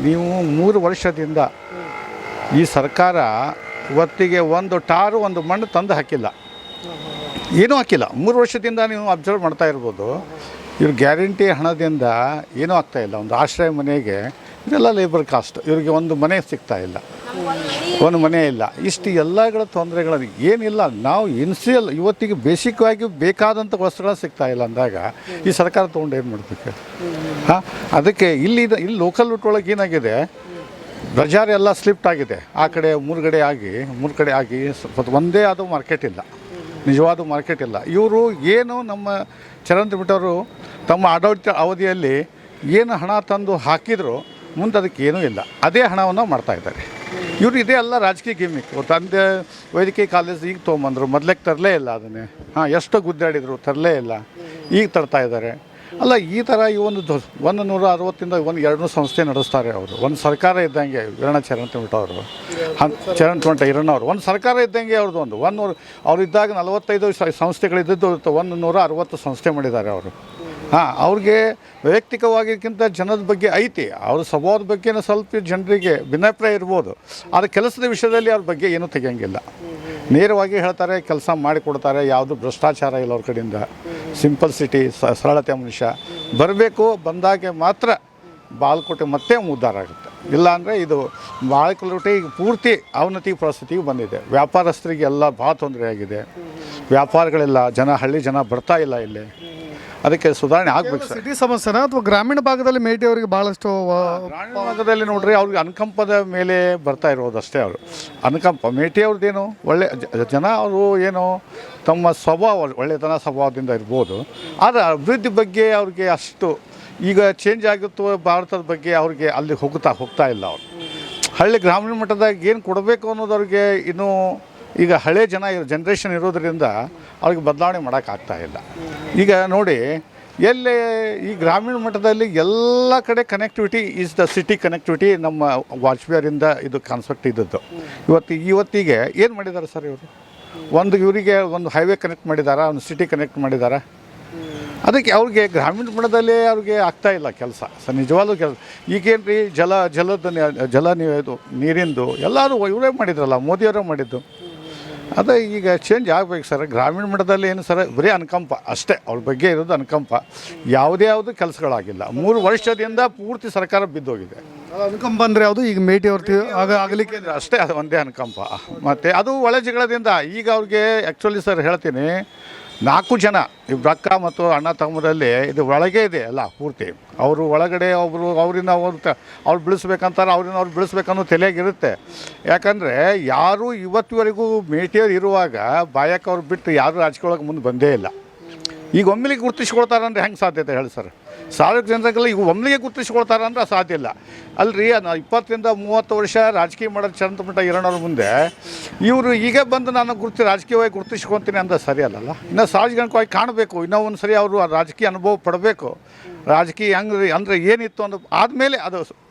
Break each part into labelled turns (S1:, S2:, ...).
S1: ನೀವು 3 ವರ್ಷದಿಂದ ಈ ಸರ್ಕಾರ ಇವತ್ತಿಗೆ ಒಂದು ಟಾರು ಒಂದು ಮಣ್ಣು ತಂದು ಹಾಕಿಲ್ಲ, ಏನೂ ಹಾಕಿಲ್ಲ. 3 ವರ್ಷದಿಂದ ನೀವು ಅಬ್ಸರ್ವ್ ಮಾಡ್ತಾ ಇರ್ಬೋದು. ಇವ್ರ ಗ್ಯಾರಂಟಿ ಹಣದಿಂದ ಏನೂ ಆಗ್ತಾಯಿಲ್ಲ. ಒಂದು ಆಶ್ರಯ ಮನೆಗೆ ಇದೆಲ್ಲ ಲೇಬರ್ ಕಾಸ್ಟ್, ಇವ್ರಿಗೆ ಒಂದು ಮನೆ ಸಿಗ್ತಾ ಇಲ್ಲ, ಒಂದು ಮನೆ ಇಲ್ಲ. ಇಷ್ಟು ಎಲ್ಲಗಳ ತೊಂದರೆಗಳು ಏನಿಲ್ಲ. ನಾವು ಇನ್ಸಿಯಲ್ ಇವತ್ತಿಗೆ ಬೇಸಿಕ್ಕಾಗಿ ಬೇಕಾದಂಥ ವಸ್ತುಗಳು ಸಿಗ್ತಾ ಇಲ್ಲ ಅಂದಾಗ ಈ ಸರ್ಕಾರ ತೊಗೊಂಡು ಏನು ಮಾಡಬೇಕು? ಹಾಂ, ಅದಕ್ಕೆ ಇಲ್ಲಿ ಲೋಕಲ್ ರೂಟ್ ಏನಾಗಿದೆ, ಬಜಾರ್ ಎಲ್ಲ ಸ್ಲಿಪ್ಟ್ ಆಗಿದೆ. ಆ ಕಡೆ 3 ಕಡೆ ಆಗಿ ಒಂದೇ ಅದು ಮಾರ್ಕೆಟ್ ಇಲ್ಲ, ನಿಜವಾದ ಮಾರ್ಕೆಟ್ ಇಲ್ಲ. ಇವರು ಏನು ನಮ್ಮ ಚರಂದ್ರ ಬಿಟ್ಟವರು ತಮ್ಮ ಆಡಳಿತ ಅವಧಿಯಲ್ಲಿ ಏನು ಹಣ ತಂದು ಹಾಕಿದ್ರು ಮುಂದೆ ಅದಕ್ಕೆ ಏನೂ ಇಲ್ಲ, ಅದೇ ಹಣವನ್ನು ಮಾಡ್ತಾಯಿದ್ದಾರೆ ಇವರು. ಇದೇ ಎಲ್ಲ ರಾಜಕೀಯ ಗಿಮಿಕ್. ತಂದೆ ವೈದ್ಯಕೀಯ ಕಾಲೇಜ್ ಈಗ ತೊಗೊಂಬಂದರು, ಮೊದಲಿಗೆ ತರಲೇ ಇಲ್ಲ ಅದನ್ನೇ. ಎಷ್ಟು ಗುದ್ದಾಡಿದರು, ತರಲೇ ಇಲ್ಲ, ಈಗ ತರ್ತಾ ಇದ್ದಾರೆ. ಅಲ್ಲ, ಈ ಥರ ಈ ಒಂದು 160ರಿಂದ 200 ಸಂಸ್ಥೆ ನಡೆಸ್ತಾರೆ ಅವರು. ಒಂದು ಸರ್ಕಾರ ಇದ್ದಂಗೆ ವೀರಣ್ಣ ಚರಂತಿಮಠ ಅವರು, ಚರಂತಿಮಠ ಹಿರಣ್ಣವರು ಒಂದು ಸರ್ಕಾರ ಇದ್ದಂಗೆ ಅವ್ರದ್ದು. 100 ಅವ್ರು ಇದ್ದಾಗ 45 ಸಂಸ್ಥೆಗಳಿದ್ದು 160 ಸಂಸ್ಥೆ ಮಾಡಿದ್ದಾರೆ ಅವರು. ಅವ್ರಿಗೆ ವೈಯಕ್ತಿಕವಾಗಿಕ್ಕಿಂತ ಜನದ ಬಗ್ಗೆ ಐತಿ, ಅವ್ರ ಸ್ವಭಾವದ ಬಗ್ಗೆನೂ ಸ್ವಲ್ಪ ಜನರಿಗೆ ಭಿನ್ನಾಭಿಪ್ರಾಯ ಇರ್ಬೋದು. ಆದರೆ ಕೆಲಸದ ವಿಷಯದಲ್ಲಿ ಅವ್ರ ಬಗ್ಗೆ ಏನೂ ತೆಗಿಯೋಂಗಿಲ್ಲ. ನೇರವಾಗಿ ಹೇಳ್ತಾರೆ, ಕೆಲಸ ಮಾಡಿಕೊಡ್ತಾರೆ. ಯಾವುದು ಭ್ರಷ್ಟಾಚಾರ ಇಲ್ಲ ಅವ್ರ ಕಡೆಯಿಂದ. ಸಿಂಪಲ್ಸಿಟಿ, ಸರಳತೆ ಮನುಷ್ಯ ಬರಬೇಕು. ಬಂದಾಗೆ ಮಾತ್ರ ಬಾಲ್ಕೋಟೆ ಮತ್ತೆ ಉದ್ಧಾರ ಆಗುತ್ತೆ. ಇಲ್ಲಾಂದರೆ ಇದು ಬಾಲ್ಕೋಟೆ ಈಗ ಪೂರ್ತಿ ಅವನತಿ ಪರಿಸ್ಥಿತಿಗೆ ಬಂದಿದೆ. ವ್ಯಾಪಾರಸ್ಥರಿಗೆಲ್ಲ ಭಾಳ ತೊಂದರೆ ಆಗಿದೆ. ವ್ಯಾಪಾರಗಳೆಲ್ಲ ಹಳ್ಳಿ ಜನ ಬರ್ತಾ ಇಲ್ಲ ಇಲ್ಲಿ. ಅದಕ್ಕೆ ಸುಧಾರಣೆ ಆಗಬೇಕು ಸರ್.
S2: ಸಿಟಿ ಸಮಸ್ಯೆನಾ ಅಥವಾ ಗ್ರಾಮೀಣ ಭಾಗದಲ್ಲಿ ಮೇಟಿಯವರಿಗೆ ಭಾಳಷ್ಟು?
S1: ಗ್ರಾಮೀಣ ಭಾಗದಲ್ಲಿ ನೋಡ್ರಿ, ಅವ್ರಿಗೆ ಅನುಕಂಪದ ಮೇಲೆ ಬರ್ತಾ ಇರೋದು ಅಷ್ಟೇ. ಅವರು ಅನುಕಂಪ ಮೇಟಿಯವ್ರದ್ದೇನು ಒಳ್ಳೆ ಜನ, ಅವರು ಏನು ತಮ್ಮ ಒಳ್ಳೆತನ ಸ್ವಭಾವದಿಂದ ಇರ್ಬೋದು. ಆದರೆ ಅಭಿವೃದ್ಧಿ ಬಗ್ಗೆ ಅವ್ರಿಗೆ ಅಷ್ಟು ಈಗ ಚೇಂಜ್ ಆಗುತ್ತೋ ಭಾರತದ ಬಗ್ಗೆ ಅವ್ರಿಗೆ ಅಲ್ಲಿ ಹೋಗ್ತಾ ಇಲ್ಲ. ಅವರು ಹಳ್ಳಿ ಗ್ರಾಮೀಣ ಮಟ್ಟದಾಗ ಏನು ಕೊಡಬೇಕು ಅನ್ನೋದು ಅವ್ರಿಗೆ ಇನ್ನೂ ಈಗ ಹಳೆ ಜನ್ರೇಷನ್ ಇರೋದ್ರಿಂದ ಅವ್ರಿಗೆ ಬದಲಾವಣೆ ಮಾಡೋಕ್ಕಾಗ್ತಾಯಿಲ್ಲ. ಈಗ ನೋಡಿ, ಎಲ್ಲೇ ಈ ಗ್ರಾಮೀಣ ಮಟ್ಟದಲ್ಲಿ ಎಲ್ಲ ಕಡೆ connectivity is the city connectivity. ನಮ್ಮ ವಾಜಪೇಯಿಯಿಂದ ಇದು ಕಾನ್ಸೆಪ್ಟ್ ಇದ್ದದ್ದು. ಇವತ್ತಿಗೆ ಏನು ಮಾಡಿದ್ದಾರೆ ಸರ್ ಇವರು? ಇವರಿಗೆ ಒಂದು ಹೈವೇ ಕನೆಕ್ಟ್ ಮಾಡಿದ್ದಾರೆ, ಒಂದು ಸಿಟಿ ಕನೆಕ್ಟ್ ಮಾಡಿದ್ದಾರೆ. ಅದಕ್ಕೆ ಅವ್ರಿಗೆ ಗ್ರಾಮೀಣ ಮಟ್ಟದಲ್ಲೇ ಅವ್ರಿಗೆ ಆಗ್ತಾಯಿಲ್ಲ ಕೆಲಸ ಸರ್, ನಿಜವಾಗ್ಲೂ ಕೆಲಸ. ಈಗೇನು ರೀ ಜಲ ನೀರಿಂದು ಎಲ್ಲರೂ ಇವರೇ ಮಾಡಿದ್ರಲ್ಲ, ಮೋದಿಯವರೇ ಮಾಡಿದ್ದು. ಅದೇ ಈಗ ಚೇಂಜ್ ಆಗಬೇಕು ಸರ್. ಗ್ರಾಮೀಣ ಮಟ್ಟದಲ್ಲಿ ಏನು ಸರ್, ಬರೀ ಅನುಕಂಪ ಅಷ್ಟೇ, ಅವ್ರ ಬಗ್ಗೆ ಇರೋದು ಅನುಕಂಪ. ಯಾವುದು ಕೆಲಸಗಳಾಗಿಲ್ಲ. 3 ವರ್ಷದಿಂದ ಪೂರ್ತಿ ಸರ್ಕಾರ ಬಿದ್ದೋಗಿದೆ.
S2: ಅನುಕಂಪ ಅಂದರೆ ಯಾವುದು? ಈಗ ಮೇಟಿಯವ್ರ ಆಗಲಿಕ್ಕೆ
S1: ಅಷ್ಟೇ, ಅದು ಒಂದೇ ಅನುಕಂಪ. ಮತ್ತು ಅದು ಒಳ ಜಗಳದಿಂದ ಈಗ ಅವ್ರಿಗೆ ಆ್ಯಕ್ಚುಲಿ ಸರ್ ಹೇಳ್ತೀನಿ, 4 ಜನ ಇಬ್ಬರು ಅಕ್ಕ ಮತ್ತು ಅಣ್ಣ ತಮ್ಮದಲ್ಲಿ ಇದು ಒಳಗೆ ಇದೆ ಎಲ್ಲ ಪೂರ್ತಿ. ಅವರು ಒಳಗಡೆ ಅವ್ರು ಬಿಳಿಸ್ಬೇಕಂತಾರೆ, ಅವ್ರು ಬಿಳಿಸ್ಬೇಕನ್ನೋ ತಲೆಯಾಗಿರುತ್ತೆ. ಯಾಕಂದರೆ ಯಾರು ಇವತ್ತಿವರೆಗೂ ಮೇಟಿಯವ್ರು ಇರುವಾಗ ಬಾಯಕ್ಕೆ ಅವ್ರು ಬಿಟ್ಟು ಯಾರು ರಾಜಕೀಯ ಒಳಗೆ ಮುಂದೆ ಬಂದೇ ಇಲ್ಲ. ಈಗ ಒಮ್ಮೆಲಿಗೆ ಗುರುತಿಸ್ಕೊಳ್ತಾರಂದ್ರೆ ಹೆಂಗೆ ಸಾಧ್ಯತೆ ಹೇಳಿ ಸರ್? ಸಾರ್ವಜನಿಕ ಜನರಿಗೆಲ್ಲ ಈಗ ಒಮ್ಮೆಲಿಗೆ ಗುರುತಿಸ್ಕೊಳ್ತಾರಂದ್ರೆ ಸಾಧ್ಯ ಇಲ್ಲ ಅಲ್ರಿ. 20ರಿಂದ 30 ವರ್ಷ ರಾಜಕೀಯ ಮಾಡೋದು ಚರಂತಿಮಠ ಹಿರಣ್ಣವ್ರ ಮುಂದೆ ಇವರು ಈಗ ಬಂದು ನಾನು ರಾಜಕೀಯವಾಗಿ ಗುರುತಿಸ್ಕೊತೀನಿ ಅಂದ್ರೆ ಸರಿ ಅಲ್ಲಲ್ಲ. ಇನ್ನು ಸಾರ್ವಜನಿಕವಾಗಿ ಕಾಣಬೇಕು, ಇನ್ನೂ ಒಂದು ಸರಿ ಅವರು ರಾಜಕೀಯ ಅನುಭವ ಪಡಬೇಕು. ರಾಜಕೀಯ ಹೆಂಗೆ ಅಂದರೆ ಏನಿತ್ತು ಅನ್ನೋ ಆದಮೇಲೆ ಅದು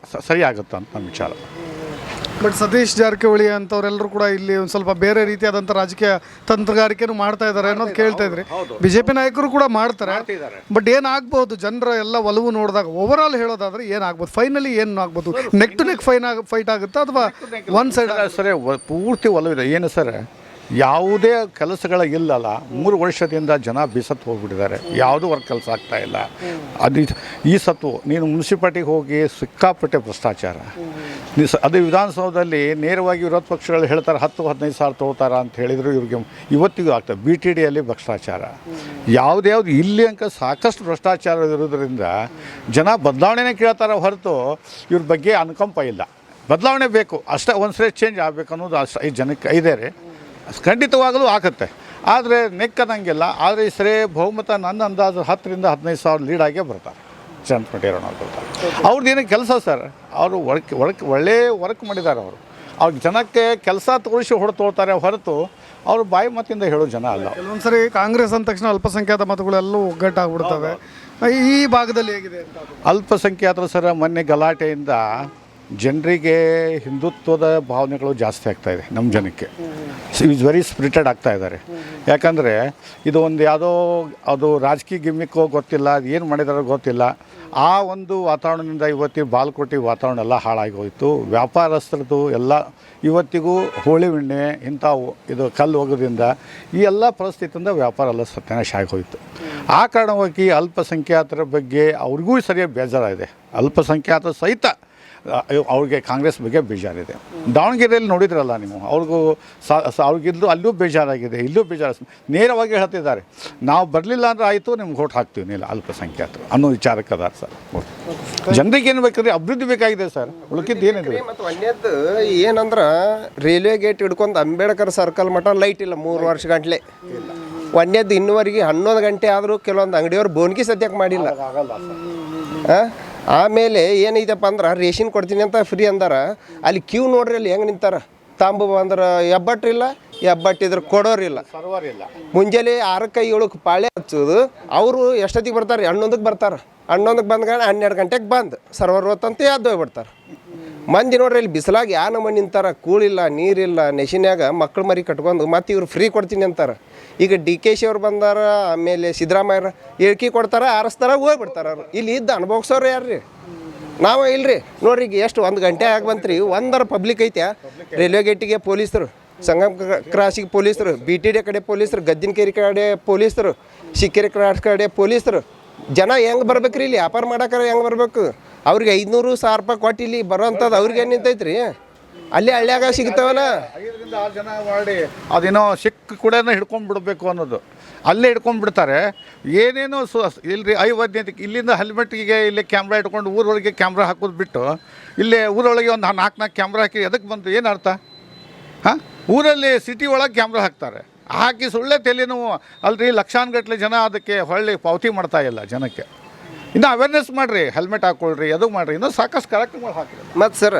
S1: ಸರಿ ಆಗುತ್ತೆ ಅಂತ ನಮ್ಮ ವಿಚಾರ.
S2: ಬಟ್ ಸತೀಶ್ ಜಾರಕಿಹೊಳಿ ಅಂಥವ್ರೆಲ್ಲರೂ ಕೂಡ ಇಲ್ಲಿ ಒಂದು ಸ್ವಲ್ಪ ಬೇರೆ ರೀತಿಯಾದಂಥ ರಾಜಕೀಯ ತಂತ್ರಗಾರಿಕೆನೂ ಮಾಡ್ತಾ ಇದ್ದಾರೆ ಅನ್ನೋದು ಕೇಳ್ತಾ ಇದ್ರಿ. ಬಿಜೆಪಿ ನಾಯಕರು ಕೂಡ ಮಾಡ್ತಾರೆ. ಬಟ್ ಏನಾಗ್ಬೋದು ಜನರ ಎಲ್ಲ ಒಲವು ನೋಡಿದಾಗ ಓವರಾಲ್ ಹೇಳೋದಾದ್ರೆ ಏನಾಗ್ಬೋದು? ಫೈನಲಿ ಏನು ಆಗ್ಬೋದು? ನೆಕ್ ಟು ನೆಕ್ ಫೈಟ್ ಆಗುತ್ತಾ ಅಥವಾ ಒನ್ ಸೈಡ್?
S1: ಸರಿ, ಪೂರ್ತಿ ಒಲವಿದೆ. ಏನು ಸರ್, ಯಾವುದೇ ಕೆಲಸಗಳ ಇಲ್ಲಲ್ಲ. 3 ವರ್ಷದಿಂದ ಜನ ಬೇಸತ್ತು ಹೋಗ್ಬಿಟ್ಟಿದ್ದಾರೆ. ಯಾವುದೂ ವರ್ಕ್ ಕೆಲಸ ಆಗ್ತಾಯಿಲ್ಲ. ಈ ಸತ್ತು ನೀನು ಮುನ್ಸಿಪಾಲ್ಟಿಗೆ ಹೋಗಿ ಸಿಕ್ಕಾಪಟ್ಟೆ ಭ್ರಷ್ಟಾಚಾರ. ಅದು ವಿಧಾನಸೌಧದಲ್ಲಿ ನೇರವಾಗಿ ವಿರೋಧ ಪಕ್ಷಗಳು ಹೇಳ್ತಾರೆ 10-15 ಸಾವಿರ ತೊಗೊಳ್ತಾರ ಅಂತ ಹೇಳಿದರು. ಇವ್ರಿಗೆ ಇವತ್ತಿಗೂ ಆಗ್ತದೆ. BTDಯಲ್ಲಿ ಭ್ರಷ್ಟಾಚಾರ ಯಾವ್ದು ಇಲ್ಲಿ ಅಂಕ ಸಾಕಷ್ಟು ಭ್ರಷ್ಟಾಚಾರ ಇರೋದ್ರಿಂದ ಜನ ಬದಲಾವಣೆನೇ ಕೇಳ್ತಾರೆ ಹೊರತು ಇವ್ರ ಬಗ್ಗೆ ಅನುಕಂಪ ಇಲ್ಲ. ಬದಲಾವಣೆ ಬೇಕು ಅಷ್ಟೇ, ಒಂದು ಸರಿ ಚೇಂಜ್ ಆಗಬೇಕು ಅನ್ನೋದು ಅಷ್ಟು 5 ಜನಕ್ಕೆ ಇದೆ ರೀ. ಖಂಡಿತವಾಗಲೂ ಆಗುತ್ತೆ. ಆದರೆ ನೆಕ್ಕದಂಗಿಲ್ಲ. ಆದರೆ ಈ ಸರಿ ಬಹುಮತ ನನ್ನ ಅಂದಾಜು 10ರಿಂದ 15 ಸಾವಿರ ಲೀಡಾಗೇ ಬರ್ತಾರೆ. ಚರಂತಿಮಠ ಹಿರಣ್ಣವ್ರು ಬರ್ತಾರೆ. ಅವ್ರದ್ದೇನು ಕೆಲಸ ಸರ್, ಅವರು ಒಳ್ಳೆ ವರ್ಕ್ ಮಾಡಿದ್ದಾರೆ. ಅವ್ರಿಗೆ ಜನಕ್ಕೆ ಕೆಲಸ ತೋರಿಸಿ ತೊಗೊಳ್ತಾರೆ ಹೊರತು ಅವರು ಬಾಯಿ ಮತ್ತಿಂದ ಹೇಳೋ ಜನ ಅಲ್ಲ.
S2: ಕೆಲವೊಂದು ಸರಿ ಕಾಂಗ್ರೆಸ್ ಅಂದ ತಕ್ಷಣ ಅಲ್ಪಸಂಖ್ಯಾತ ಮತಗಳೆಲ್ಲೂ ಒಗ್ಗಟ್ಟಾಗ್ಬಿಡ್ತವೆ. ಈ ಭಾಗದಲ್ಲಿ ಹೇಗಿದೆ ಅಂತ?
S1: ಅಲ್ಪಸಂಖ್ಯಾತರು ಸರ್ ಮೊನ್ನೆ ಗಲಾಟೆಯಿಂದ ಜನರಿಗೆ ಹಿಂದುತ್ವದ ಭಾವನೆಗಳು ಜಾಸ್ತಿ ಆಗ್ತಾಯಿದೆ ನಮ್ಮ ಜನಕ್ಕೆ. ಈಸ್ ವೆರಿ ಸ್ಪಿರಿಟೆಡ್ ಆಗ್ತಾ ಇದ್ದಾರೆ. ಯಾಕಂದರೆ ಇದು ಒಂದು ಯಾವುದೋ ಅದು ರಾಜಕೀಯ ಗಿಮ್ಮಿಕ್ಕೋ ಗೊತ್ತಿಲ್ಲ, ಅದು ಏನು ಮಾಡಿದಾರೋ ಗೊತ್ತಿಲ್ಲ. ಆ ಒಂದು ವಾತಾವರಣದಿಂದ ಇವತ್ತಿಗೆ ಬಾಲ್ಕೋಟಿ ವಾತಾವರಣ ಎಲ್ಲ ಹಾಳಾಗಿ ಹೋಯಿತು. ವ್ಯಾಪಾರಸ್ಥರದ್ದು ಎಲ್ಲ ಇವತ್ತಿಗೂ ಹೋಳಿ ಹುಣ್ಣಿಮೆ ಇಂಥವು ಇದು ಕಲ್ಲು ಹೋಗೋದ್ರಿಂದ ಈ ಎಲ್ಲ ಪರಿಸ್ಥಿತಿಯಿಂದ ವ್ಯಾಪಾರ ಎಲ್ಲ ಸತ್ಯನಾಶ ಆಗಿ ಹೋಯಿತು. ಆ ಕಾರಣವಾಗಿ ಅಲ್ಪಸಂಖ್ಯಾತರ ಬಗ್ಗೆ ಅವ್ರಿಗೂ ಸರಿಯಾಗಿ ಬೇಜಾರಾಗಿದೆ. ಅಲ್ಪಸಂಖ್ಯಾತ ಸಹಿತ ಅವ್ರಿಗೆ ಕಾಂಗ್ರೆಸ್ ಬಗ್ಗೆ ಬೇಜಾರಿದೆ. ದಾವಣಗೆರೆಯಲ್ಲಿ ನೋಡಿದ್ರಲ್ಲ ನೀವು, ಅವ್ರಿಗಿಲ್ಲೂ ಅಲ್ಲೂ ಬೇಜಾರಾಗಿದೆ, ಇಲ್ಲೂ ಬೇಜಾರು. ನೇರವಾಗಿ ಹೇಳ್ತಿದ್ದಾರೆ, ನಾವು ಬರಲಿಲ್ಲ ಅಂದ್ರೆ ಆಯಿತು, ನಿಮ್ಗೆ ಓಟ್ ಹಾಕ್ತೀವಿ ಇಲ್ಲ ಅಲ್ಪಸಂಖ್ಯಾತರು ಅನ್ನೋ ವಿಚಾರಕ್ಕೆ ಅದಾರ ಸರ್. ಜನರಿಗೆ ಏನು ಬೇಕಂದ್ರೆ ಅಭಿವೃದ್ಧಿ ಬೇಕಾಗಿದೆ ಸರ್, ಉಳ್ಕಿದ್ದು ಏನಿದೆ.
S3: ಮತ್ತು ಒಂದೇದ್ದು ಏನಂದ್ರೆ ರೈಲ್ವೆ ಗೇಟ್ ಹಿಡ್ಕೊಂಡು ಅಂಬೇಡ್ಕರ್ ಸರ್ಕಲ್ ಮಟ್ಟ ಲೈಟ್ ಇಲ್ಲ 3 ವರ್ಷ ಗಂಟ್ಲೆ. ಒಂದೇದ್ದು ಇನ್ನುವರೆಗೆ 11 ಗಂಟೆ ಆದರೂ ಕೆಲವೊಂದು ಅಂಗಡಿಯವ್ರು ಬೋನ್ಗಿ ಸದ್ಯಕ್ಕೆ ಮಾಡಿಲ್ಲ. ಆಮೇಲೆ ಏನೈತಪ್ಪ ಅಂದ್ರೆ ರೇಷನ್ ಕೊಡ್ತೀನಿ ಅಂತ ಫ್ರೀ ಅಂದಾರ, ಅಲ್ಲಿ ಕ್ಯೂ ನೋಡ್ರಿ ಅಲ್ಲಿ ಹೆಂಗೆ ನಿಂತಾರ. ತಾಂಬು ಅಂದ್ರೆ ಎಬ್ಬಟ್ಟಿಲ್ಲ, ಎಬ್ಬಟ್ಟಿದ್ರೆ ಕೊಡೋರಿಲ್ಲ. ಮುಂಜಾನೆ 6ಕ್ಕೆ 7ಕ್ಕೆ ಪಾಳೆ ಹಚ್ಚೋದು. ಅವರು ಎಷ್ಟೊತ್ತಿಗೆ ಬರ್ತಾರೆ? 11ಕ್ಕೆ ಬರ್ತಾರೆ. 11ಕ್ಕೆ ಬಂದ್ಗಾಣ 12 ಗಂಟೆಗೆ ಬಂದು ಸರ್ವರ್ ಹೊತ್ತಂತ ಎದ್ದು ಹೋಗ್ಬಿಡ್ತಾರೆ. ಮಂದಿ ನೋಡ್ರಿ ಇಲ್ಲಿ ಬಿಸಿಲಾಗಿ ಯಾವ ಮನೆ ನಿಂತಾರ, ಕೂಳಿಲ್ಲ, ನೀರಿಲ್ಲ, ನೆಶಿನ್ಯಾಗ ಮಕ್ಳು ಮರಿ ಕಟ್ಕೊಂಡು ಮತ್ತೆ ಇವ್ರು ಫ್ರೀ ಕೊಡ್ತೀನಿ ಅಂತಾರೆ. ಈಗ DK ಅವ್ರು ಬಂದಾರ, ಆಮೇಲೆ ಸಿದ್ದರಾಮಯ್ಯರ ಹೇಳಿಕೆ ಕೊಡ್ತಾರೆ, ಆರಿಸ್ತಾರ, ಹೋಗ್ಬಿಡ್ತಾರೆ. ಅವ್ರು ಇಲ್ಲಿ ಇದ್ದು ಅನುಭವಿಸೋರು ಯಾರು ರೀ? ನಾವು ಇಲ್ರಿ. ನೋಡ್ರಿ ಈಗ ಎಷ್ಟು 1 ಗಂಟೆ ಆಗಿ ಬಂತ್ರಿ, ಒಂದರ ಪಬ್ಲಿಕ್ ಐತೆ. ರೈಲ್ವೆ ಗೇಟಿಗೆ ಪೊಲೀಸರು, ಸಂಗಮ್ ಕ್ರಾಸಿಗೆ ಪೊಲೀಸರು, BTD ಕಡೆ ಪೊಲೀಸರು, ಗದ್ದಿನಕೆರೆ ಕಡೆ ಪೊಲೀಸರು, ಶಿಕ್ಕೇರಿ ಕ್ರಾಸ್ ಕಡೆ ಪೊಲೀಸರು. ಜನ ಹೆಂಗೆ ಬರ್ಬೇಕ್ರಿ ಇಲ್ಲಿ ವ್ಯಾಪಾರ ಮಾಡಕ್ಕಾರ? ಹೆಂಗೆ ಬರ್ಬೇಕು? ಅವ್ರಿಗೆ 500-1000 ರೂಪಾಯಿ ಕೊಟ್ಟು ಇಲ್ಲಿ ಬರೋವಂಥದ್ದು ಅವ್ರಿಗೆ ಏನು ನಿಂತೈತ್ರಿ? ಅಲ್ಲಿ ಹಳ್ಳ್ಯಾಗ ಸಿಗ್ತಾವಲ್ಲ
S1: 5ರಿಂದ 6 ಜನ ಮಾಡಿ ಅದೇನೋ ಸಿಕ್ಕ ಕೂಡ ಹಿಡ್ಕೊಂಡ್ಬಿಡ್ಬೇಕು ಅನ್ನೋದು, ಅಲ್ಲೇ ಹಿಡ್ಕೊಂಡ್ಬಿಡ್ತಾರೆ. ಏನೇನೋ ಇಲ್ರಿ 50 ಇಲ್ಲಿಂದ ಹೆಲ್ಮೆಟ್ಗೆ ಇಲ್ಲಿ ಕ್ಯಾಮ್ರಾ ಇಟ್ಕೊಂಡು ಊರೊಳಗೆ ಕ್ಯಾಮ್ರಾ ಹಾಕೋದು ಬಿಟ್ಟು ಇಲ್ಲೇ ಊರೊಳಗೆ ಒಂದು 4 ಕ್ಯಾಮ್ರಾ ಹಾಕಿ ಎದಕ್ಕೆ ಬಂತು? ಏನು ಅರ್ಥ? ಹಾಂ, ಊರಲ್ಲಿ ಸಿಟಿ ಒಳಗೆ ಕ್ಯಾಮ್ರಾ ಹಾಕ್ತಾರೆ, ಹಾಕಿ ಸುಳ್ಳೆ ತಲೆನೋವು ಅಲ್ರಿ. ಲಕ್ಷಾನುಗಟ್ಟಲೆ ಜನ ಅದಕ್ಕೆ ಹೊಳ್ಳಿ ಪಾವತಿ ಮಾಡ್ತಾ ಇಲ್ಲ ಜನಕ್ಕೆ. ಇನ್ನು ಅವೇರ್ನೆಸ್ ಮಾಡಿರಿ, ಹೆಲ್ಮೆಟ್ ಹಾಕ್ಕೊಳ್ರಿ, ಅದು ಮಾಡಿರಿ, ಇನ್ನೂ ಸಾಕಷ್ಟು ಕಾರ್ಯಕ್ರಮಗಳು ಹಾಕಿರಿ.
S3: ಮತ್ತು ಸರ್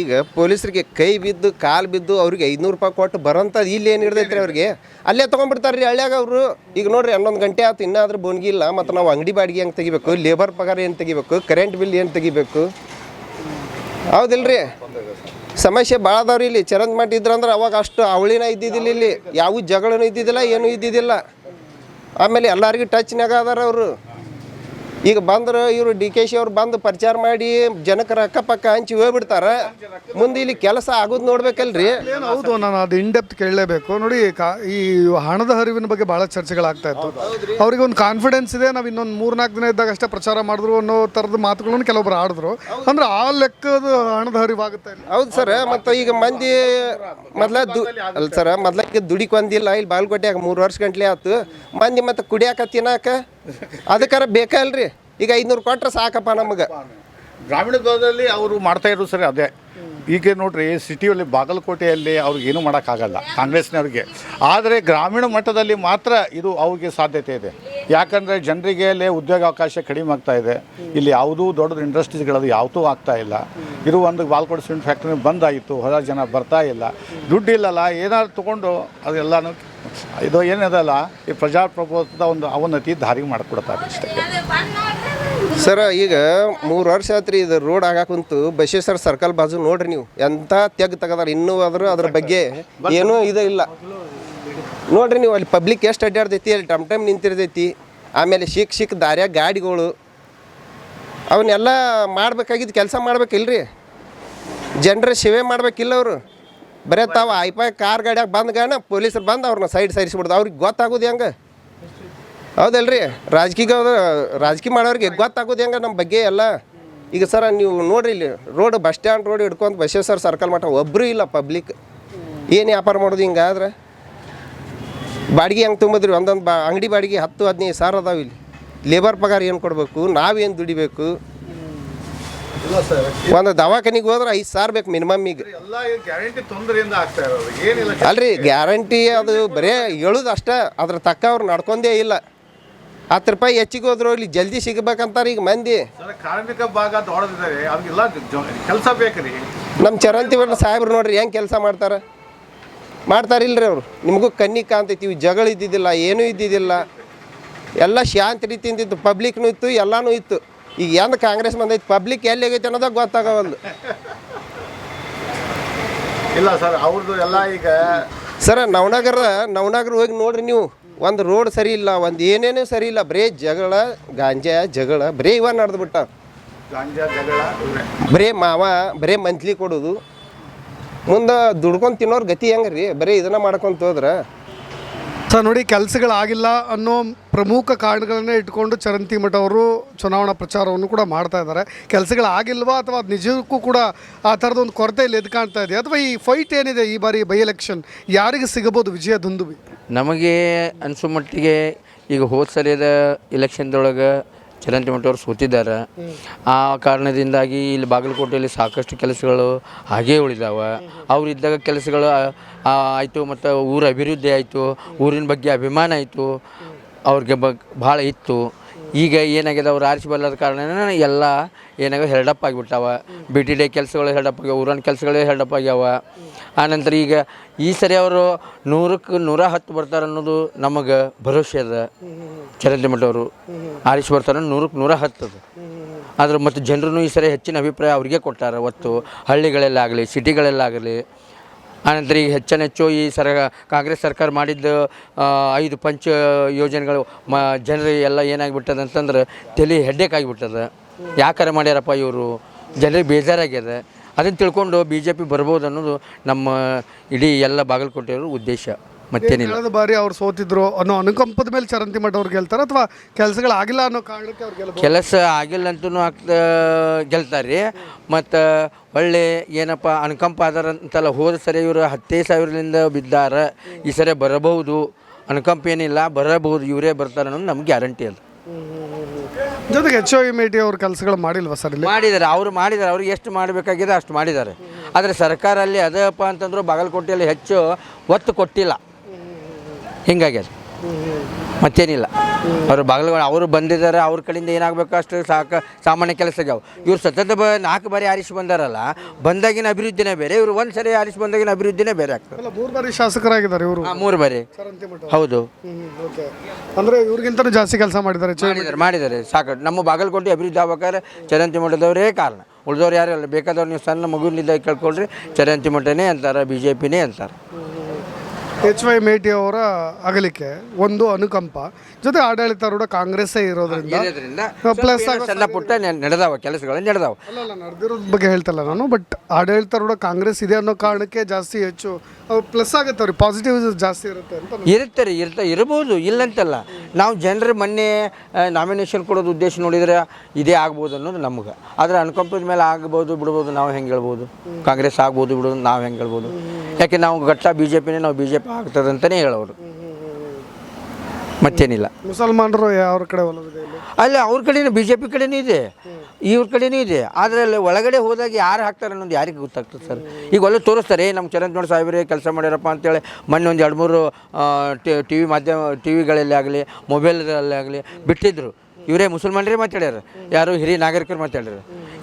S3: ಈಗ ಪೊಲೀಸರಿಗೆ ಕೈ ಬಿದ್ದು ಕಾಲು ಬಿದ್ದು ಅವ್ರಿಗೆ 500 ರೂಪಾಯಿ ಕೊಟ್ಟು ಬರೋಂಥದ್ದು ಇಲ್ಲಿ ಏನು ಹಿಡ್ದೈತ್ರಿ ಅವ್ರಿಗೆ? ಅಲ್ಲೇ ತೊಗೊಂಡ್ಬಿಡ್ತಾರೆ ರೀ ಹಳ್ಳ್ಯಾಗ ಅವರು. ಈಗ ನೋಡಿರಿ 11 ಗಂಟೆ ಆಯ್ತು, ಇನ್ನಾದ್ರೂ ಬೋನ್ಗಿ ಇಲ್ಲ. ಮತ್ತು ನಾವು ಅಂಗಡಿ ಬಾಡಿಗೆ ಹೆಂಗೆ ತೆಗಿಬೇಕು, ಲೇಬರ್ ಪಗಾರ ಏನು ತೆಗಿಬೇಕು, ಕರೆಂಟ್ ಬಿಲ್ ಏನು ತೆಗಿಬೇಕು? ಹೌದಿಲ್ರಿ? ಸಮಸ್ಯೆ ಭಾಳ ಅದಾವ್ರಿ ಇಲ್ಲಿ. ಚರಂದ್ ಮಾಡಿದ್ರಂದ್ರೆ ಅವಾಗ ಅಷ್ಟು ಅವಳಿನ ಇದ್ದಿದ್ದಿಲ್ಲ, ಇಲ್ಲಿ ಯಾವ ಜಗಳನೂ ಇದ್ದಿದ್ದಿಲ್ಲ, ಏನೂ ಇದ್ದಿದ್ದಿಲ್ಲ. ಆಮೇಲೆ ಎಲ್ಲರಿಗೂ ಟಚ್ನಾಗ ಅದಾರ ಅವರು. ಈಗ ಬಂದ್ರೆ ಇವರು DK ಅವ್ರು ಬಂದು ಪ್ರಚಾರ ಮಾಡಿ ಜನಕ್ಕೆ ಅಕ್ಕಪಕ್ಕ ಹಂಚಿ ಹೋಗ್ಬಿಡ್ತಾರೆ. ಮುಂದೆ ಇಲ್ಲಿ ಕೆಲಸ ಆಗೋದು ನೋಡ್ಬೇಕಲ್ರಿ.
S2: ಏನು ಹೌದು, ನಾನು ಅದು ಇನ್ಡೆಪ್ತ್ ಕೇಳಲೇಬೇಕು. ನೋಡಿ ಈ ಹಣದ ಹರಿವಿನ ಬಗ್ಗೆ ಭಾಳ ಚರ್ಚೆಗಳಾಗ್ತಾ ಇತ್ತು. ಅವ್ರಿಗೆ ಒಂದು ಕಾನ್ಫಿಡೆನ್ಸ್ ಇದೆ, ನಾವು ಇನ್ನೊಂದು 3-4 ದಿನ ಇದ್ದಾಗ ಅಷ್ಟೇ ಪ್ರಚಾರ ಮಾಡಿದ್ರು ಅನ್ನೋ ಥರದ ಮಾತುಗಳನ್ನು ಕೆಲವೊಬ್ರು ಆಡಿದ್ರು. ಅಂದ್ರೆ ಆ ಲೆಕ್ಕದ ಹಣದ ಹರಿವಾಗುತ್ತೆ.
S3: ಹೌದು ಸರ್. ಮತ್ತು ಈಗ ಮಂದಿ ಅಲ್ಲ ಸರ್, ಮೊದ್ಲಿಗೆ ದುಡಿಕ್ ಒಂದಿಲ್ಲ. ಇಲ್ಲಿ ಬಾಗಲಕೋಟೆಯಾಗ 3 ವರ್ಷ ಗಂಟ್ಲೆ ಆಯ್ತು. ಮಂದಿ ಮತ್ತು ಕುಡಿಯಾಕ ತಿನ್ನಾಕ ಅದಕ್ಕಾರ ಬೇಕಲ್ರಿ. ಈಗ 500 ಕೊಟ್ರೆ ಸಾಕಪ್ಪ ನಮಗೆ.
S1: ಗ್ರಾಮೀಣ ಭಾಗದಲ್ಲಿ ಅವರು ಮಾಡ್ತಾ ಇರೋದು ಸರಿ ಅದೇ. ಈಗ ನೋಡ್ರಿ ಸಿಟಿಯಲ್ಲಿ ಬಾಗಲಕೋಟೆಯಲ್ಲಿ ಅವ್ರಿಗೆ ಏನೂ ಮಾಡೋಕ್ಕಾಗಲ್ಲ ಕಾಂಗ್ರೆಸ್ನವ್ರಿಗೆ. ಆದರೆ ಗ್ರಾಮೀಣ ಮಟ್ಟದಲ್ಲಿ ಮಾತ್ರ ಇದು ಅವ್ರಿಗೆ ಸಾಧ್ಯತೆ ಇದೆ. ಯಾಕಂದರೆ ಜನರಿಗೆ ಅಲ್ಲಿ ಉದ್ಯೋಗಾವಕಾಶ ಕಡಿಮೆ ಆಗ್ತಾ ಇದೆ. ಇಲ್ಲಿ ಯಾವುದೂ ದೊಡ್ಡದು ಇಂಡಸ್ಟ್ರೀಸ್ಗಳದು ಯಾವುದೂ ಆಗ್ತಾ ಇಲ್ಲ. ಇದು ಒಂದು ಬಾಗಲಕೋಟೆ ಸಿಮೆಂಟ್ ಫ್ಯಾಕ್ಟ್ರಿ ಬಂದಾಯಿತು, ಹೊಸ ಜನ ಬರ್ತಾ ಇಲ್ಲ, ದುಡ್ಡು ಇಲ್ಲಲ್ಲ, ಏನಾದ್ರು ತೊಗೊಂಡು ಅದೆಲ್ಲನೂ ಇದು ಏನಿದಲ್ಲ ಈ ಪ್ರಜಾಪ್ರಭುತ್ವದ ಒಂದು ಅವನತಿ ದಾರಿ ಮಾಡಿಕೊಡ್ತಾರೆ ಇಷ್ಟೇ
S3: ಸರ್. ಈಗ 3 ವರ್ಷ ಆಯ್ತು ರೀ ಇದು ರೋಡ್ ಆಗಾಕುಂತು. ಬಸವೇಶ್ವರ ಸರ್ಕಲ್ ಬಾಜು ನೋಡ್ರಿ ನೀವು ಎಂಥ ತೆಗ್ದಾರ. ಇನ್ನೂ ಆದರೂ ಅದ್ರ ಬಗ್ಗೆ ಏನೂ ಇದು ಇಲ್ಲ ನೋಡ್ರಿ ನೀವು. ಅಲ್ಲಿ ಪಬ್ಲಿಕ್ ಎಷ್ಟು ಅಡ್ಡಾಡ್ತೈತಿ, ಅಲ್ಲಿ ಟಮ್ ನಿಂತಿರ್ತೈತಿ. ಆಮೇಲೆ ಸಿಕ್ಕ ದಾರ್ಯಾಗ ಗಾಡಿಗಳು ಅವನ್ನೆಲ್ಲ ಮಾಡ್ಬೇಕಾಗಿದ್ದು ಕೆಲಸ ಮಾಡ್ಬೇಕಿಲ್ರಿ. ಜನರ ಸೇವೆ ಮಾಡ್ಬೇಕಿಲ್ಲ ಅವರು. ಬರೀ ತಾವು ಐಪಾಯ್ ಕಾರ್ ಗಾಡಿಯಾಗ ಬಂದ್ಗಾನ ಪೊಲೀಸರು ಬಂದು ಅವ್ರನ್ನ ಸೈಡ್ ಸರಿಸ್ಬಿಡ್ದು. ಅವ್ರಿಗೆ ಗೊತ್ತಾಗೋದು ಹೆಂಗೆ? ಹೌದಲ್ರಿ? ರಾಜಕೀಯ ಮಾಡೋರಿಗೆ ಗೊತ್ತಾಗೋದು ಹೆಂಗೆ ನಮ್ಮ ಬಗ್ಗೆ ಎಲ್ಲ? ಈಗ ಸರ ನೀವು ನೋಡ್ರಿ ಇಲ್ಲಿ ರೋಡ್ ಬಸ್ ಸ್ಟ್ಯಾಂಡ್ ರೋಡ್ ಹಿಡ್ಕೊಂಡು ಬಸವೇಶ್ವರ ಸರ್ಕಲ್ ಮಟ್ಟ ಒಬ್ಬರು ಇಲ್ಲ ಪಬ್ಲಿಕ್. ಏನು ವ್ಯಾಪಾರ ಮಾಡೋದು ಹಿಂಗಾದ್ರೆ? ಬಾಡಿಗೆ ಹೆಂಗೆ ತುಂಬಿದ್ರಿ? ಒಂದೊಂದು ಅಂಗಡಿ ಬಾಡಿಗೆ 10-15 ಸಾವಿರ ಅದಾವೆ. ಇಲ್ಲಿ ಲೇಬರ್ ಪಗಾರ ಏನು ಕೊಡಬೇಕು? ನಾವೇನು ದುಡಿಬೇಕು? ಒಂದು ದವಾಖಾನಿಗೆ ಹೋದ್ರೆ 5 ಸಾವಿರ ಬೇಕು ಮಿನಿಮಮ್. ಈಗ ಅಲ್ರಿ ಗ್ಯಾರಂಟಿ ಅದು ಬರೇ ಹೇಳೋದು ಅಷ್ಟೇ, ಅದ್ರ ತಕ್ಕ ಅವ್ರು ನಡ್ಕೊಂಡೇ ಇಲ್ಲ. 10 ರೂಪಾಯಿ ಹೆಚ್ಚಿಗೆ ಹೋದ್ರು ಇಲ್ಲಿ ಜಲ್ದಿ ಸಿಗಬೇಕಂತಾರೆ ಈಗ ಮಂದಿ.
S1: ಕಾರ್ಮಿಕ ಭಾಗ ದೊಡ್ಡದಿದ್ದಾರೆ, ಅವ್ರಿಗೆಲ್ಲ ಕೆಲಸ ಬೇಕ್ರಿ.
S3: ನಮ್ಮ ಚರಂತಿ ಸಾಹೇಬ್ರು ನೋಡ್ರಿ ಹೆಂಗೆ ಕೆಲಸ ಮಾಡ್ತಾರಿಲ್ರಿ ಅವರು. ನಿಮಗೂ ಕಣ್ಣಿಗೆ ಕಾಣ್ತೈತಿ. ಇವು ಜಗಳ ಇದ್ದಿದ್ದಿಲ್ಲ, ಏನೂ ಇದ್ದಿದ್ದಿಲ್ಲ, ಎಲ್ಲ ಶಾಂತಿ ರೀತಿಯಿಂದ ಇತ್ತು. ಪಬ್ಲಿಕ್ನೂ ಇತ್ತು, ಎಲ್ಲನೂ ಇತ್ತು. ಈಗ ಎಂದ ಕಾಂಗ್ರೆಸ್ ಬಂದೈತಿ, ಪಬ್ಲಿಕ್ ಎಲ್ಲಿ ಆಗೈತೆ ಅನ್ನೋದಾಗ ಗೊತ್ತಾಗವಲ್ದು.
S1: ಇಲ್ಲ ಸರ್ ಅವ್ರದ್ದು ಎಲ್ಲ ಈಗ
S3: ಸರ ನವನಗರ ಹೋಗಿ ನೋಡ್ರಿ ನೀವು, ಒಂದು ರೋಡ್ ಸರಿ ಇಲ್ಲ, ಒಂದು ಏನೇನೂ ಸರಿ ಇಲ್ಲ, ಬರೀ ಜಗಳ ಗಾಂಜಾ ಜಗಳ ಬರೀ ಇವ ನಡೆದ್ಬಿಟ್ಟ.
S1: ಗಾಂಜಾ ಜಗಳ
S3: ಬರೀ ಮಂತ್ಲಿ ಕೊಡೋದು, ಮುಂದೆ ದುಡ್ಕೊಂಡು ತಿನ್ನೋರು ಗತಿ ಹೆಂಗೆ ರೀ? ಬರೀ ಇದನ್ನ ಮಾಡ್ಕೊಂತ ಹೋದ್ರೆ
S2: ಸರ್ ನೋಡಿ, ಕೆಲಸಗಳಾಗಿಲ್ಲ ಅನ್ನೋ ಪ್ರಮುಖ ಕಾರಣಗಳನ್ನೇ ಇಟ್ಕೊಂಡು ಚರಂತಿಮಠ ಅವರು ಚುನಾವಣಾ ಪ್ರಚಾರವನ್ನು ಕೂಡ ಮಾಡ್ತಾ ಇದ್ದಾರೆ. ಕೆಲಸಗಳಾಗಿಲ್ವಾ ಅಥವಾ ಅದು ನಿಜಕ್ಕೂ ಕೂಡ ಆ ಥರದೊಂದು ಕೊರತೆ ಇಲ್ಲಿ ಎದ್ದು ಕಾಣ್ತಾ ಇದೆ, ಅಥವಾ ಈ ಫೈಟ್ ಏನಿದೆ ಈ ಬಾರಿ ಬೈ ಎಲೆಕ್ಷನ್ ಯಾರಿಗೆ ಸಿಗಬಹುದು ವಿಜಯ ದುಂದುಬಿ?
S4: ನಮಗೆ ಅನಿಸೋ ಮಟ್ಟಿಗೆ ಈಗ ಹೋದ ಸರಿಯದ ಇಲೆಕ್ಷನ್ದೊಳಗೆ ಚರಂತಿಮಠ ಅವರು ಸೋತಿದ್ದಾರೆ. ಆ ಕಾರಣದಿಂದಾಗಿ ಇಲ್ಲಿ ಬಾಗಲಕೋಟೆಯಲ್ಲಿ ಸಾಕಷ್ಟು ಕೆಲಸಗಳು ಹಾಗೇ ಉಳಿದಾವೆ. ಅವರಿದ್ದಾಗ ಕೆಲಸಗಳು ಆಯಿತು, ಮತ್ತು ಊರ ಅಭಿವೃದ್ಧಿ ಆಯಿತು, ಊರಿನ ಬಗ್ಗೆ ಅಭಿಮಾನ ಆಯಿತು, ಅವ್ರಿಗೆ ಭಾಳ ಇತ್ತು. ಈಗ ಏನಾಗಿದೆ, ಅವ್ರು ಆರಿಸಿ ಬರಲಾದ ಕಾರಣ ಎಲ್ಲ ಏನಾಗ ಹೆಲ್ಡಪ್ ಆಗಿಬಿಟ್ಟಾವ. ಬಿ ಟಿ ಡಿ ಕೆಲಸಗಳು ಹೆಲ್ಡಪ್ ಆಗ್ಯಾವ, ಊರಿನ ಕೆಲಸಗಳೇ ಹೆಲ್ಡಪ್ ಆಗ್ಯಾವ. ಆನಂತರ ಈಗ ಈ ಸರಿ ಅವರು 100ಕ್ಕೆ 110 ಬರ್ತಾರೆ ಅನ್ನೋದು ನಮಗೆ ಭರವಸೆ ಅದ. ಚರಂತಿಮಠ ಅವರು ಆರಿಸಿ ಬರ್ತಾರೆ 100ಕ್ಕೆ 110 ಅದು. ಆದ್ರೆ ಮತ್ತು ಜನರು ಈ ಸರಿ ಹೆಚ್ಚಿನ ಅಭಿಪ್ರಾಯ ಅವ್ರಿಗೆ ಕೊಟ್ಟಾರೆ. ಒತ್ತು ಹಳ್ಳಿಗಳಲ್ಲಾಗಲಿ ಸಿಟಿಗಳಲ್ಲಾಗಲಿ. ಆನಂತರ ಈಗ ಹೆಚ್ಚು ಈ ಕಾಂಗ್ರೆಸ್ ಸರ್ಕಾರ ಮಾಡಿದ್ದ 5 ಪಂಚ ಯೋಜನೆಗಳು ಜನರಿಗೆ ಎಲ್ಲ ಏನಾಗಿಬಿಟ್ಟದ ಅಂತಂದ್ರೆ ತಲೆ ಹೆಡ್ಡೇಕ್ ಆಗಿಬಿಟ್ಟದ. ಯಾಕಾರ ಮಾಡ್ಯಾರಪ್ಪ ಇವರು, ಜನರಿಗೆ ಬೇಜಾರಾಗ್ಯದ. ಅದನ್ನು ತಿಳ್ಕೊಂಡು BJP ಬರ್ಬೋದು ಅನ್ನೋದು ನಮ್ಮ ಇಡೀ ಎಲ್ಲ ಬಾಗಲಕೋಟೆಯವ್ರ ಉದ್ದೇಶ, ಮತ್ತೇನಿಲ್ಲ.
S2: ಕಳೆದ ಬಾರಿ ಅವ್ರು ಸೋತಿದ್ರು ಅನ್ನೋ ಅನುಕಂಪದ ಮೇಲೆ ಚರಂತಿಮಠ ಅವ್ರು ಗೆಲ್ತಾರೆ, ಅಥವಾ ಕೆಲಸಗಳಾಗಿಲ್ಲ ಅನ್ನೋ ಕಾರಣಕ್ಕೆ ಅವ್ರು ಗೆಲ್ತಾರೆ?
S4: ಕೆಲಸ ಆಗಿಲ್ಲ ಅಂತೂ ಗೆಲ್ತಾರೆ. ಮತ್ತು ಒಳ್ಳೆ ಏನಪ್ಪ ಅನುಕಂಪ ಆದಾರಂತಲ್ಲ. ಹೋದ ಸರಿ ಇವರು 10,000ರಿಂದ ಬಿದ್ದಾರೆ. ಈ ಸರಿ ಬರಬಹುದು, ಅನುಕಂಪ ಏನಿಲ್ಲ, ಬರಬಹುದು, ಇವರೇ ಬರ್ತಾರೆ ಅನ್ನೋದು ನಮ್ಗೆ ಗ್ಯಾರಂಟಿ ಅದು.
S2: ಜೊತೆಗೆ HOMT ಅವ್ರ ಕೆಲಸಗಳು ಮಾಡಿಲ್ವಾ ಸರ್? ಇಲ್ಲಿ
S4: ಮಾಡಿದ್ದಾರೆ, ಅವ್ರಿಗೆ ಎಷ್ಟು ಮಾಡಬೇಕಾಗಿದೆ ಅಷ್ಟು ಮಾಡಿದ್ದಾರೆ. ಆದರೆ ಸರ್ಕಾರ ಅಲ್ಲಿ ಅದಪ್ಪ ಅಂತಂದ್ರು ಬಾಗಲಕೋಟೆಯಲ್ಲಿ ಹೆಚ್ಚು ಒತ್ತು ಕೊಟ್ಟಿಲ್ಲ, ಹಿಂಗಾಗ್ಯದ, ಮತ್ತೇನಿಲ್ಲ. ಅವರು ಬಂದಿದ್ದಾರೆ, ಅವ್ರ ಕಡೆಯಿಂದ ಏನಾಗಬೇಕು ಅಷ್ಟು ಸಾಮಾನ್ಯ ಕೆಲಸ ಆಗ್ಯಾವ. ಇವ್ರು ಸತತ 4 ಬಾರಿ ಆರಿಸಿ ಬಂದಾರಲ್ಲ, ಬಂದಾಗಿನ ಅಭಿವೃದ್ಧಿನೇ ಬೇರೆ, ಇವರು ಒಂದು ಸರಿ ಆರಿಸಿ ಬಂದಾಗಿನ ಅಭಿವೃದ್ಧಿನೇ ಬೇರೆ ಆಗ್ತದೆ.
S2: 3 ಬಾರಿ ಶಾಸಕರಾಗಿದ್ದಾರೆ ಇವರು.
S4: 3 ಬಾರಿ, ಹೌದು.
S2: ಅಂದರೆ ಇವ್ರಿಗಿಂತಲೂ ಜಾಸ್ತಿ ಕೆಲಸ
S4: ಮಾಡಿದ್ದಾರೆ ಸಾಕಷ್ಟು. ನಮ್ಮ ಬಾಗಲಕೋಟೆ ಅಭಿವೃದ್ಧಿ ಆಗ್ಬೇಕಾದ್ರೆ ಚರಂತಿಮಠದವರೇ ಕಾರಣ, ಉಳಿದವ್ರು ಯಾರು ಇಲ್ಲ. ಬೇಕಾದವ್ರು ನೀವು ಸಣ್ಣ ಮಗುವಿನಿಂದ ಕೇಳ್ಕೊಳ್ರಿ, ಚರಂತಿಮಠನೇ ಅಂತಾರೆ, BJPನೇ ಅಂತಾರೆ.
S2: HOMT ಅವರ ಅಗಲಿಕೆ ಒಂದು ಅನುಕಂಪ, ಜೊತೆ ಆಡಳಿತಾರೂಢ ಕಾಂಗ್ರೆಸ್ಸೇ ಇರೋದ್ರಿಂದ ಪ್ಲಸ್
S4: ಸಣ್ಣ ಪುಟ್ಟ ನಡೆದಾವ ಕೆಲಸಗಳು ನಡೆದಾವ.
S2: ಅಲ್ಲ ನಡೆದಿರೋದ್ರ ಬಗ್ಗೆ ಹೇಳ್ತಲ್ಲ ನಾನು, ಬಟ್ ಆಡಳಿತಾರೂಢ ಕಾಂಗ್ರೆಸ್ ಇದೆ ಅನ್ನೋ ಕಾರಣಕ್ಕೆ ಜಾಸ್ತಿ ಹೆಚ್ಚು ಪ್ಲಸ್ ಆಗುತ್ತೆ ಅವ್ರಿಗೆ, ಪಾಸಿಟಿವ್ ಜಾಸ್ತಿ ಇರುತ್ತೆ ಅಂತ.
S4: ಇರ್ಬೋದು, ಇಲ್ಲಂತಲ್ಲ. ನಾವು ಜನರು ಮೊನ್ನೆ ನಾಮಿನೇಷನ್ ಕೊಡೋದು ಉದ್ದೇಶ ನೋಡಿದರೆ ಇದೇ ಆಗ್ಬೋದು ಅನ್ನೋದು ನಮ್ಗೆ. ಆದರೆ ಅನುಕಂಪದ ಮೇಲೆ ಆಗ್ಬೋದು ಬಿಡ್ಬೋದು, ನಾವು ಹೆಂಗೆ ಹೇಳ್ಬೋದು? ಕಾಂಗ್ರೆಸ್ ಆಗ್ಬೋದು ಬಿಡೋದು ನಾವು ಹೆಂಗೆ ಹೇಳ್ಬೋದು? ಯಾಕೆ ನಾವು ಗಟ್ಟ BJPನೇ, ನಾವು BJP ಆಗ್ತದೆ ಅಂತಲೇ ಹೇಳೋರು, ಮತ್ತೇನಿಲ್ಲ.
S2: ಮುಸಲ್ಮಾನರು ಯಾವ ಕಡೆ ಒಲವಿದೆ?
S4: ಅಲ್ಲಿ ಅವ್ರ ಕಡೆನೂ BJP ಕಡೆನೂ ಇದೆ, ಇವ್ರ ಕಡೆನೂ ಇದೆ. ಆದರೆ ಅಲ್ಲಿ ಒಳಗಡೆ ಹೋದಾಗ ಯಾರು ಹಾಕ್ತಾರೆ ಅನ್ನೋದು ಯಾರಿಗೆ ಗೊತ್ತಾಗ್ತದೆ ಸರ್? ಈಗ ಒಳ್ಳೆ ತೋರಿಸ್ತಾರೆ, ನಮ್ಮ ಚರಂತಿಮಠ ಸಾಹೇಬ್ರೆ ಕೆಲಸ ಮಾಡ್ಯಾರಪ್ಪ ಅಂತೇಳಿ ಮೊನ್ನೆ ಒಂದು 2-3 ಟಿವಿಗಳಲ್ಲಿ ಆಗಲಿ ಮೊಬೈಲಲ್ಲಿ ಆಗಲಿ ಬಿಟ್ಟಿದ್ರು. ಇವರೇ ಮುಸಲ್ಮಾನರೇ ಮಾತಾಡ್ಯಾರ, ಯಾರು ಹಿರಿಯ ನಾಗರಿಕರು ಮಾತಾಡ್ಯಾರ.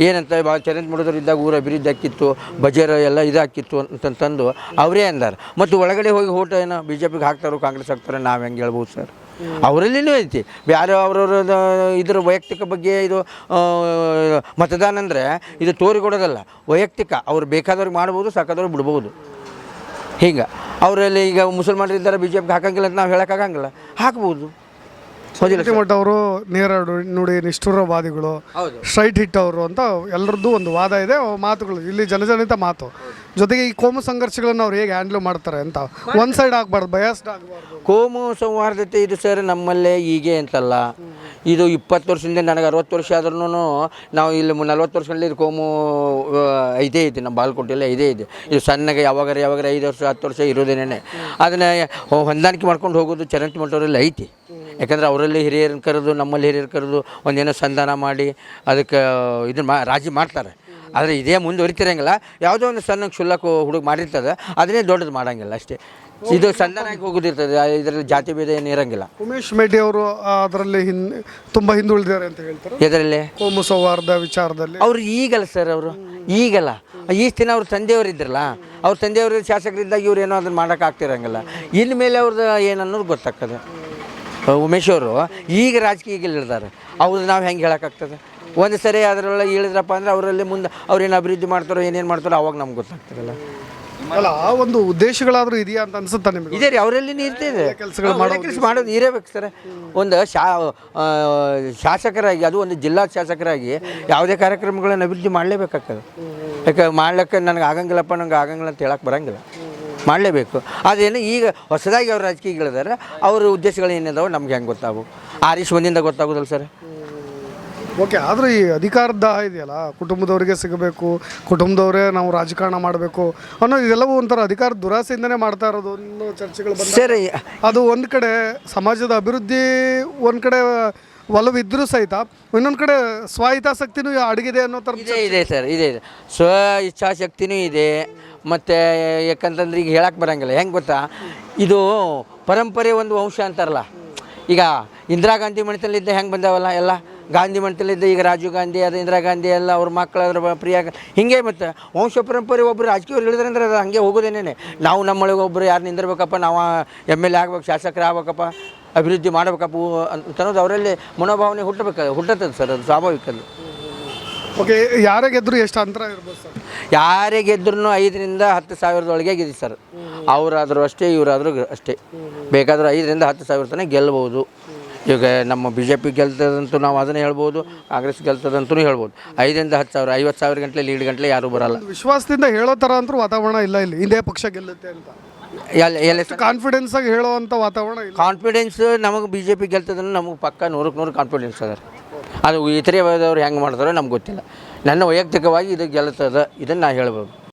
S4: ಏನಂತ ಚರಂತಿಮಠದವ್ರು ಇದ್ದಾಗ ಊರ ಅಭಿವೃದ್ಧಿ ಆಕ್ಕಿತ್ತು, ಬಜಾರ್ ಎಲ್ಲ ಇದಾಕಿತ್ತು ಅಂತಂದು ಅವರೇ ಅಂದಾರ. ಮತ್ತು ಒಳಗಡೆ ಹೋಗಿ ಓಟ್ ಏನೋ BJPಗೆ ಹಾಕ್ತಾರೋ ಕಾಂಗ್ರೆಸ್ ಹಾಕ್ತಾರೆ ನಾವು ಹೆಂಗೆ ಹೇಳ್ಬೋದು ಸರ್? ಅವರಲ್ಲಿನೂ ಐತಿ ಯಾರು ಅವ್ರವ್ರ ಇದ್ರ ವೈಯಕ್ತಿಕ ಬಗ್ಗೆ. ಇದು ಮತದಾನ ಅಂದರೆ ಇದು ತೋರಿಕೊಡೋದಲ್ಲ, ವೈಯಕ್ತಿಕ. ಅವ್ರು ಬೇಕಾದವ್ರಿಗೆ ಮಾಡ್ಬೋದು, ಸಾಕಾದವ್ರಿಗೆ ಬಿಡ್ಬೋದು. ಹಿಂಗೆ ಅವರಲ್ಲಿ ಈಗ ಮುಸಲ್ಮಾನರಿದ್ದಾರೆ BJPಗೆ ಹಾಕಂಗಿಲ್ಲ ಅಂತ ನಾವು ಹೇಳೋಕ್ಕಾಗಂಗಿಲ್ಲ, ಹಾಕ್ಬೋದು.
S2: ಚರಂತಿಮಠ ಅವರು ನೇರ ನುಡಿ ನಿಷ್ಠುರವಾದಿಗಳು, ಸ್ಟ್ರೈಟ್ ಹಿಟ್ ಅವರು ಅಂತ ಎಲ್ಲರದ್ದು ಒಂದು ವಾದ ಇದೆ, ಮಾತುಗಳು ಇಲ್ಲಿ ಜನಜನಿತ ಮಾತು. ಜೊತೆಗೆ ಈ ಕೋಮು ಸಂಘರ್ಷಗಳನ್ನು ಅವ್ರು ಹೇಗೆ ಹ್ಯಾಂಡ್ಲ್ ಮಾಡ್ತಾರೆ ಅಂತ, ಒನ್ ಸೈಡ್ ಆಗಬಾರ್ದು, ಬಯಾಸ್ಡ್ ಆಗಬಾರ್ದು.
S4: ಕೋಮು ಸೌಹಾರ್ದತೆ ಇದು ಸರ್ ನಮ್ಮಲ್ಲೇ ಹೀಗೆ ಅಂತಲ್ಲ. ಇದು 20 ವರ್ಷದಿಂದ, ನನಗೆ 60 ವರ್ಷ ಆದ್ರೂ ನಾವು ಇಲ್ಲಿ 40 ವರ್ಷದಲ್ಲಿ ಇದು ಕೋಮು ಇದೇ ಐತಿ, ನಮ್ಮ ಬಾಗಲಕೋಟೆಯಲ್ಲೇ ಇದೇ ಇದೆ. ಇದು ಸಣ್ಣಗೆ ಯಾವಾಗಾರ 5 ವರ್ಷ 10 ವರ್ಷ ಇರೋದೇನೇ. ಅದನ್ನು ಹೊಂದಾಣಿಕೆ ಮಾಡ್ಕೊಂಡು ಹೋಗೋದು ಚರಂತಿಮಠವರಲ್ಲಿ ಐತಿ. ಯಾಕಂದ್ರೆ ಅವರಲ್ಲಿ ಹಿರಿಯರನ್ನು ಕರೆದು, ನಮ್ಮಲ್ಲಿ ಹಿರಿಯರು ಕರೆದು ಒಂದೇನೋ ಸಂಧಾನ ಮಾಡಿ ಅದಕ್ಕೆ ಇದನ್ನು ರಾಜಿ ಮಾಡ್ತಾರೆ. ಆದರೆ ಇದೇ ಮುಂದುವರಿತಿರಂಗಿಲ್ಲ. ಯಾವುದೋ ಒಂದು ಸಣ್ಣ ಕ್ಷುಲ್ಲಕ ಹುಡುಗ ಮಾಡಿರ್ತದೆ, ಅದನ್ನೇ ದೊಡ್ಡದು ಮಾಡೋಂಗಿಲ್ಲ ಅಷ್ಟೇ. ಇದು ಸಂಧಾನಕ್ಕೆ ಹೋಗೋದಿರ್ತದೆ, ಇದರಲ್ಲಿ ಜಾತಿ ಭೇದ ಏನು ಇರೋಂಗಿಲ್ಲ.
S2: ಉಮೇಶ್ ಮೇಟಿ ಅವರು ಅದರಲ್ಲಿ ತುಂಬ ಹಿಂದುಳಿದಾರೆ ಅಂತ ಹೇಳ್ತಾರೆ.
S4: ಇದರಲ್ಲಿ
S2: ಕೋಮು ಸೌಹಾರ್ದ ವಿಚಾರದಲ್ಲಿ
S4: ಅವರು ಈಗಲ್ಲ ಸರ್, ಅವರು ಈಗಲ್ಲ. ಈ ದಿನ ಅವ್ರ ತಂದೆಯವರು ಇದ್ರಲ್ಲ, ಅವ್ರ ತಂದೆಯವರು ಶಾಸಕರಿದ್ದಾಗ ಇವ್ರು ಏನೋ ಅದನ್ನು ಮಾಡೋಕ್ಕಾಗ್ತಿರಂಗಿಲ್ಲ. ಇನ್ಮೇಲೆ ಅವ್ರದ್ದು ಏನನ್ನೋದು ಗೊತ್ತಾಗ್ತದೆ. ಉಮೇಶ್ ಅವರು ಈಗ ರಾಜಕೀಯದಲ್ಲಿ ಇಳಿದಾರೆ, ಅವ್ರದ್ದು ನಾವು ಹೆಂಗೆ ಹೇಳೋಕ್ಕಾಗ್ತದೆ? ಒಂದು ಸರಿ ಅದರೊಳಗೆ ಇಳಿದ್ರಪ್ಪ ಅಂದರೆ ಅವರಲ್ಲಿ ಮುಂದೆ ಅವ್ರೇನು ಅಭಿವೃದ್ಧಿ ಮಾಡ್ತಾರೋ ಏನೇನು ಮಾಡ್ತಾರೋ ಅವಾಗ ನಮ್ಗೆ ಗೊತ್ತಾಗ್ತಿರಲ್ಲ.
S2: ಅಲ್ಲ ಆ ಒಂದು ಉದ್ದೇಶಗಳಾದ್ರೂ ಇದೆಯಾ ಅಂತ ಅನ್ಸುತ್ತಾ ನಿಮಗೆ?
S4: ಇದೆ ರೀ, ಅವರಲ್ಲಿ ಇರ್ತದೆ
S2: ಕೆಲ್ಸಗಳು
S4: ಕೆಲಸ ಮಾಡೋದು ಇರಬೇಕು ಸರ್. ಒಂದು ಶಾಸಕರಾಗಿ, ಅದು ಒಂದು ಜಿಲ್ಲಾ ಶಾಸಕರಾಗಿ ಯಾವುದೇ ಕಾರ್ಯಕ್ರಮಗಳನ್ನು ಅಭಿವೃದ್ಧಿ ಮಾಡಲೇಬೇಕಾಗ್ತದೆ. ಯಾಕೆ ಮಾಡ್ಲಿಕ್ಕೆ ನನಗೆ ಆಗಂಗಿಲ್ಲಪ್ಪ, ನಂಗೆ ಆಗಂಗಿಲ್ಲ ಅಂತ ಹೇಳಕ್ಕೆ ಬರೋಂಗಿಲ್ಲ, ಮಾಡಲೇಬೇಕು. ಅದೇನು ಈಗ ಹೊಸದಾಗಿ ಅವ್ರು ರಾಜಕೀಯಗಳಿದ್ದಾರೆ, ಅವ್ರ ಉದ್ದೇಶಗಳು ಏನಿದಾವೆ ನಮ್ಗೆ ಹೆಂಗೆ ಗೊತ್ತಾಗಬೇಕು? ಆರಿಸ್ ಒಂದಿಂದ ಗೊತ್ತಾಗೋದಲ್ಲ ಸರ್.
S2: ಓಕೆ, ಆದರೆ ಈ ಅಧಿಕಾರದ ದಾಹ ಇದೆಯಲ್ಲ, ಕುಟುಂಬದವರಿಗೆ ಸಿಗಬೇಕು, ಕುಟುಂಬದವರೇ ನಾವು ರಾಜಕಾರಣ ಮಾಡಬೇಕು ಅನ್ನೋ ಇದೆಲ್ಲವೂ ಒಂಥರ ಅಧಿಕಾರ ದುರಾಸೆಯಿಂದನೇ ಮಾಡ್ತಾ ಇರೋದು ಅನ್ನೋ ಚರ್ಚೆಗಳು ಬಂದ
S4: ಸರ್.
S2: ಅದು ಒಂದು ಕಡೆ ಸಮಾಜದ ಅಭಿವೃದ್ಧಿ, ಒಂದು ಕಡೆ ಒಲವಿದ್ರೂ ಸಹಿತ ಇನ್ನೊಂದು ಕಡೆ ಸ್ವಹಿತಾಸಕ್ತಿನೂ ಅಡಗಿದೆ ಅನ್ನೋ ಥರ
S4: ಇದೆ ಸರ್, ಇದೆ ಸ್ವ ಇಚ್ಛಾಶಕ್ತಿನೂ ಇದೆ. ಮತ್ತು ಯಾಕಂತಂದ್ರೆ ಈಗ ಹೇಳಕ್ಕೆ ಬರೋಂಗಿಲ್ಲ, ಹೆಂಗೆ ಗೊತ್ತಾ, ಇದು ಪರಂಪರೆ ಒಂದು ವಂಶ ಅಂತಾರಲ್ಲ. ಈಗ ಇಂದಿರಾ ಗಾಂಧಿ ಮನೆತನಲ್ಲಿದ್ದ ಹೆಂಗೆ ಬಂದಾವಲ್ಲ ಎಲ್ಲ, ಗಾಂಧಿ ಮನೆತನಲ್ಲಿದ್ದ ಈಗ ರಾಜೀವ್ ಗಾಂಧಿ, ಅದು ಇಂದಿರಾ ಗಾಂಧಿ ಎಲ್ಲ ಅವ್ರ ಮಕ್ಕಳು, ಅದ್ರ ಪ್ರಿಯಾ, ಹಿಂಗೆ ಮತ್ತು ವಂಶ ಪರಂಪರೆ ಒಬ್ಬರು ರಾಜಕೀಯವ್ರು ಹೇಳಿದ್ರೆ ಅಂದ್ರೆ ಅದು ಹಂಗೆ ಹೋಗೋದೇನೇ. ನಾವು ನಮ್ಮೊಳಗೆ ಒಬ್ಬರು ಯಾರು ನಿಂದಿರ್ಬೇಕಪ್ಪ, ನಾವು MLA ಆಗ್ಬೇಕು, ಶಾಸಕರು ಆಗ್ಬೇಕಪ್ಪ, ಅಭಿವೃದ್ಧಿ ಮಾಡಬೇಕಪ್ಪ ಅನ್ನೋದು ಅವರಲ್ಲಿ ಮನೋಭಾವನೆ ಹುಟ್ಟುತ್ತದೆ ಸರ್, ಅದು ಸ್ವಾಭಾವಿಕ. ಅದು
S2: ಓಕೆ, ಯಾರೇ ಗೆದ್ರು ಎಷ್ಟು ಅಂತರ ಇರ್ಬೋದು ಸರ್?
S4: ಯಾರೇ ಗೆದ್ರೂ 5,000 to 10,000 ಗೆದ್ದಿ ಸರ್. ಅವರಾದರೂ ಅಷ್ಟೇ, ಇವರಾದರೂ ಅಷ್ಟೇ. ಬೇಕಾದ್ರೆ 5,000 to 10,000 ತನಕ ಗೆಲ್ಬೋದು. ಈಗ ನಮ್ಮ BJP ಗೆಲ್ತದಂತೂ ನಾವು ಅದನ್ನೇ ಹೇಳ್ಬೋದು, ಕಾಂಗ್ರೆಸ್ ಗೆಲ್ತದಂತೂ ಹೇಳ್ಬೋದು. 5,000 to 10,000, 50,000 ಗಂಟಲೆ ಲೀಡ್ ಗಂಟಲೆ ಯಾರೂ ಬರಲ್ಲ.
S2: ವಿಶ್ವಾಸದಿಂದ ಹೇಳೋ ಥರ ಅಂತೂ ವಾತಾವರಣ ಇಲ್ಲ ಇಲ್ಲಿ, ಇಂದೇ ಪಕ್ಷ ಗೆಲ್ಲುತ್ತೆ ಅಂತ
S4: ಎಲ್ಲ
S2: ಕಾನ್ಫಿಡೆನ್ಸ್ ಆಗಿ ಹೇಳುವಂಥ ವಾತಾವರಣ ಇಲ್ಲ.
S4: ಕಾನ್ಫಿಡೆನ್ಸ್ ನಮಗೆ BJP ಗೆಲ್ತದನ್ನು ನಮಗೆ ಪಕ್ಕ 100ಕ್ಕೆ 100 ಕಾನ್ಫಿಡೆನ್ಸ್ ಅದ. ಅದು ಇತರೆ ಅವ್ರು ಹೆಂಗೆ ಮಾಡ್ತಾರೋ ನಮ್ಗೆ ಗೊತ್ತಿಲ್ಲ. ನನ್ನ ವೈಯಕ್ತಿಕವಾಗಿ ಇದು ಗೆಲ್ತದ, ಇದನ್ನು ನಾ ಹೇಳ್ಬೋದು.